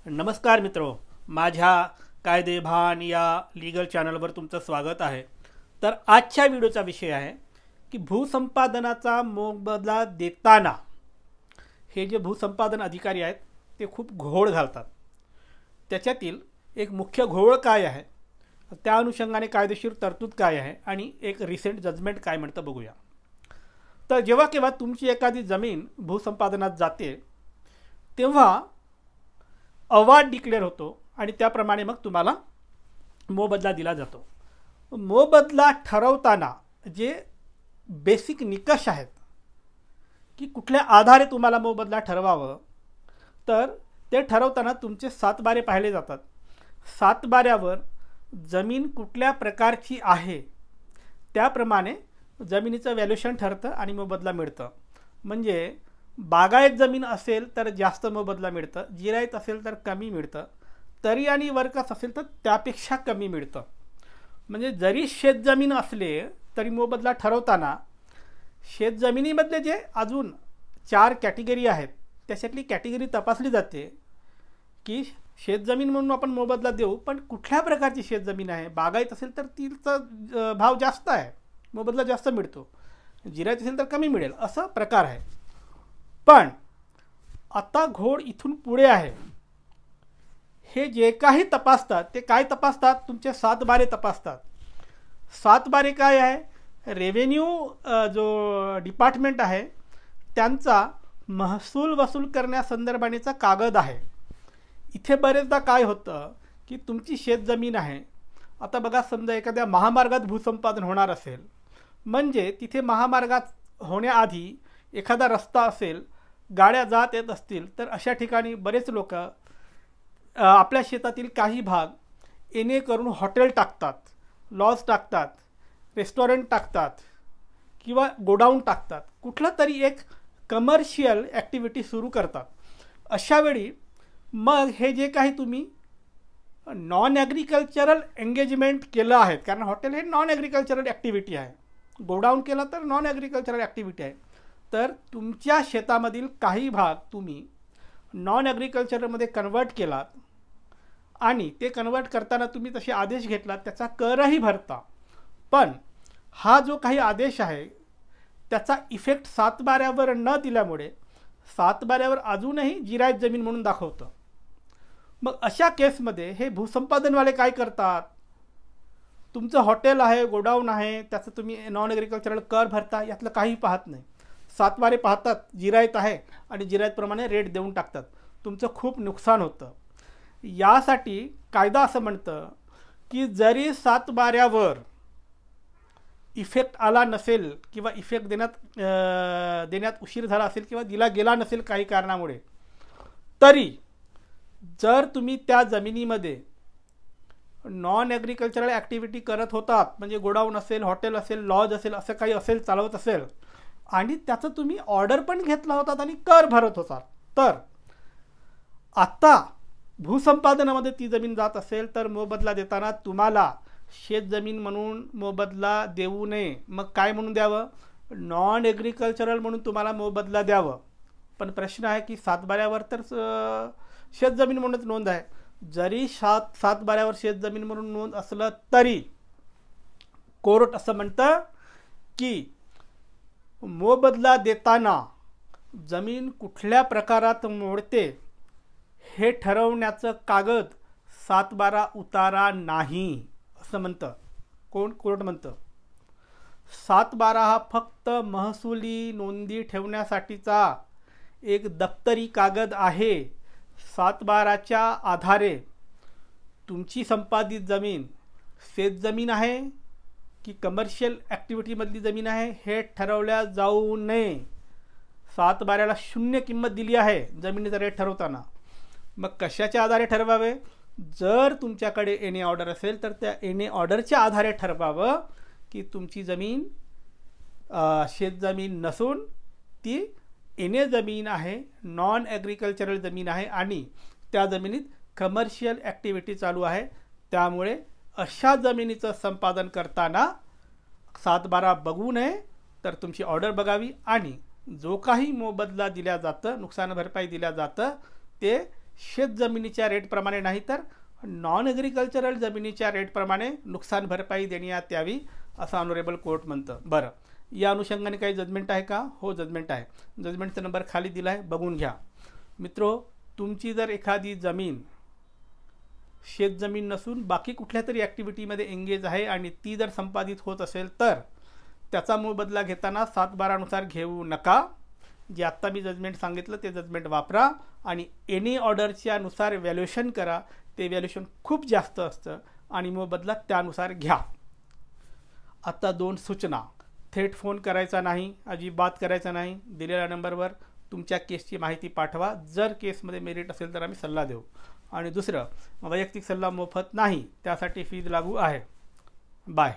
नमस्कार मित्रो, माझ्या कायदेभान या लीगल चॅनलवर तुमचं स्वागत आहे। तर आजच्या व्हिडिओचा विषय आहे की भूसंपादनाचा मोबदला देताना हे जे भूसंपादन अधिकारी आहेत ते खूप घोळ घालतात। त्याच्यातील एक मुख्य घोळ काय आहे, त्या अनुषंगाने कायदेशीर तरतूद काय आहे आणि एक रिसेंट जजमेंट काय म्हणतं बघूया। तर जेव्हा केव्हा तुमची एखादी जमीन भूसंपादनात जाते तेव्हा अवार्ड डिक्लेअर होतो आणि त्याप्रमाणे मग तुम्हाला मोबदला दिला जातो। मोबदला ठरवताना जे बेसिक निकष आहेत की कुठल्या आधारे तुम्हाला मोबदला ठरवावं, तर ते ठरवताना तुमचे सातबारे पाहिले जातात। सातबाऱ्यावर जमीन कुठल्या प्रकारची आहे त्याप्रमाणे जमिनीचं व्हॅल्युएशन ठरतं आणि मोबदला मिळतं। म्हणजे बागायत जमीन असेल तर जास्त मोबदला मिळतं, जिरायत असेल तर कमी मिळतं, तरी आणि वर्कस असेल तर त्यापेक्षा कमी मिळतं। म्हणजे जरी शेतजमीन असले तरी मोबदला ठरवताना शेतजमिनीमधले जे अजून 4 कॅटेगरी आहेत त्याच्यातली कॅटेगरी तपासली जाते की शेतजमीन म्हणून आपण मोबदला देऊ, पण कुठल्या प्रकारची शेतजमीन आहे। बागायत असेल तर तिचा भाव जास्त आहे, मोबदला जास्त मिळतो, जिरायत असेल तर कमी मिळेल, असा प्रकार आहे। पण आता घोड इथून पुढे आहे। हे जे काही तपासतात ते काय तपासतात, तुमचे सातबारे तपासतात। सातबारे काय आहे, रेव्हेन्यू जो डिपार्टमेंट आहे त्यांचा महसूल वसूल करण्यासंदर्भानेचा कागद आहे। इथे बरेचदा काय होतं की तुमची शेतजमीन आहे, आता बघा समजा एखाद्या महामार्गात भूसंपादन होणार असेल, म्हणजे तिथे महामार्गात होण्याआधी एखादा रस्ता असेल, गाड्या जात येत असतील, तर अशा ठिकाणी बरेच लोक आपल्या शेतातील काही भाग एने करून हॉटेल टाकतात, लॉज टाकतात, रेस्टॉरंट टाकतात किंवा गोडाऊन टाकतात, कुठलं तरी एक कमर्शियल ॲक्टिव्हिटी सुरू करतात। अशा वेळी मग हे जे काही तुम्ही नॉन ॲग्रिकल्चरल एंगेजमेंट केलं आहे, कारण हॉटेल हे नॉन ॲग्रिकल्चरल ॲक्टिव्हिटी आहे, गोडाऊन केलं तर नॉन ॲग्रिकल्चरल ॲक्टिव्हिटी आहे, तर तुमच्या शेतामधील काही भाग तुम्ही नॉन ॲग्रिकल्चरमध्ये कन्वर्ट केलात आणि ते कन्वर्ट करताना तुम्ही तसे आदेश घेतलात, त्याचा करही भरता। पण हा जो काही आदेश आहे त्याचा इफेक्ट सातबाऱ्यावर न दिल्यामुळे सातबाऱ्यावर अजूनही जिरायत जमीन म्हणून दाखवतं। मग अशा केसमध्ये हे भूसंपादनवाले काय करतात, तुमचं हॉटेल आहे, गोडाऊन आहे, त्याचं तुम्ही नॉन ॲग्रिकल्चरल कर भरता, यातलं काही पाहत नाही। सातबारे पाहतात जिरायत आहे आणि जिरायतप्रमाणे रेट देऊन टाकतात, तुमचं खूप नुकसान होतं। यासाठी कायदा असं म्हणतं की जरी सातबाऱ्यावर इफेक्ट आला नसेल किंवा इफेक्ट देण्यात उशीर झाला असेल किंवा दिला गेला नसेल काही कारणामुळे, तरी जर तुम्ही त्या जमिनीमध्ये नॉन ॲग्रिकल्चरल ॲक्टिव्हिटी करत होतात, म्हणजे गोडाऊन असेल, हॉटेल असेल, लॉज असेल, असं काही असेल, चालवत असेल आणि त्याचं तुम्ही ऑर्डर पण घेतला होतात आणि कर भरत होतात, तर आता भूसंपादनामध्ये ती जमीन जात असेल तर मोबदला देताना तुम्हाला शेतजमीन म्हणून मोबदला देऊ नये। मग काय म्हणून द्यावं, नॉन ॲग्रिकल्चरल म्हणून तुम्हाला मोबदला द्यावं। पण प्रश्न आहे की सातबाऱ्यावर तर शेतजमीन म्हणूनच नोंद आहे, जरी सातबाऱ्यावर शेतजमीन म्हणून नोंद असलं तरी कोर्ट असं म्हणतं की मोबदला देताना जमीन कुठल्या प्रकारात मोडते हे ठरवण्याचं कागद सातबारा उतारा नाही, असं म्हणतं कोर्ट म्हणतं। सातबारा हा फक्त महसुली नोंदी ठेवण्यासाठीचा एक दप्तरी कागद आहे। सातबाराच्या आधारे तुमची संपादित जमीन शेतजमीन आहे की कमर्शियल ॲक्टिव्हिटीमधली जमीन आहे हे ठरवल्या जाऊ नये। सातबाऱ्याला 0 किंमत दिली आहे जमिनीचा रेट ठरवताना। मग कशाच्या आधारे ठरवावे, जर तुमच्याकडे एने ऑर्डर असेल तर त्या एने ऑर्डरच्या आधारे ठरवावं की तुमची जमीन शेतजमीन नसून ती एने जमीन आहे, नॉन ॲग्रिकल्चरल जमीन आहे आणि त्या जमिनीत कमर्शियल ॲक्टिव्हिटी चालू आहे, त्यामुळे अशा जमिनीचं संपादन करताना सातबारा बघू नये, तर तुमची ऑर्डर बघावी आणि जो काही मोबदला दिला जातं, नुकसान भरपाई दिल्या जातं, ते शेतजमिनीच्या रेटप्रमाणे नाही तर नॉन ॲग्रिकल्चरल जमिनीच्या रेटप्रमाणे नुकसान भरपाई देण्यात यावी असं ऑनरेबल कोर्ट म्हणतं. बरं, या अनुषंगाने काही जजमेंट आहे का? हो, जजमेंट आहे. जजमेंटचा नंबर खाली दिला आहे, बघून घ्या. मित्रो, तुमची जर एखादी जमीन शेतजमीन नसून बाकी कुठल्या तरी ॲक्टिव्हिटीमध्ये एंगेज आहे आणि ती जर संपादित होत असेल तर त्याचा मोबदला घेताना 7/12नुसार घेऊ नका. जे आत्ता मी जजमेंट सांगितलं ते जजमेंट वापरा आणि एनी ऑर्डरच्या नुसार व्हॅल्युएशन करा. ते व्हॅल्युएशन खूप जास्त असतं आणि मोबदला त्यानुसार घ्या. आता 2 सूचना. थेट फोन करायचा नाही, अजिबात करायचा नाही. दिलेल्या नंबरवर तुमच्या केसची माहिती पाठवा. जर केसमध्ये मेरिट असेल तर आम्ही सल्ला देऊ. आणि दुसरं, वैयक्तिक सल्ला मोफत नाही, त्यासाठी फीज लागू आहे. बाय.